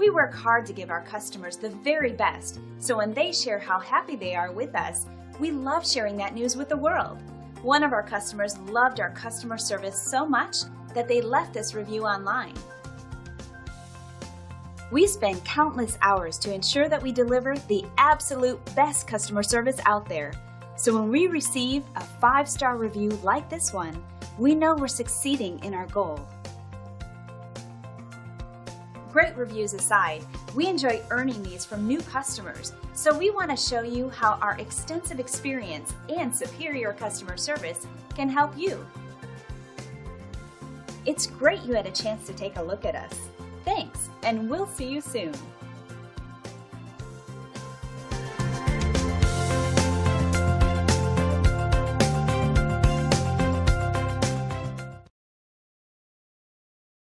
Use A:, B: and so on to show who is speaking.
A: We work hard to give our customers the very best, so when they share how happy they are with us, we love sharing that news with the world. One of our customers loved our customer service so much that they left this review online. We spend countless hours to ensure that we deliver the absolute best customer service out there. So when we receive a 5-star review like this one, we know we're succeeding in our goal. Great reviews aside, we enjoy earning these from new customers, so we want to show you how our extensive experience and superior customer service can help you. It's great you had a chance to take a look at us. Thanks, and we'll see you soon.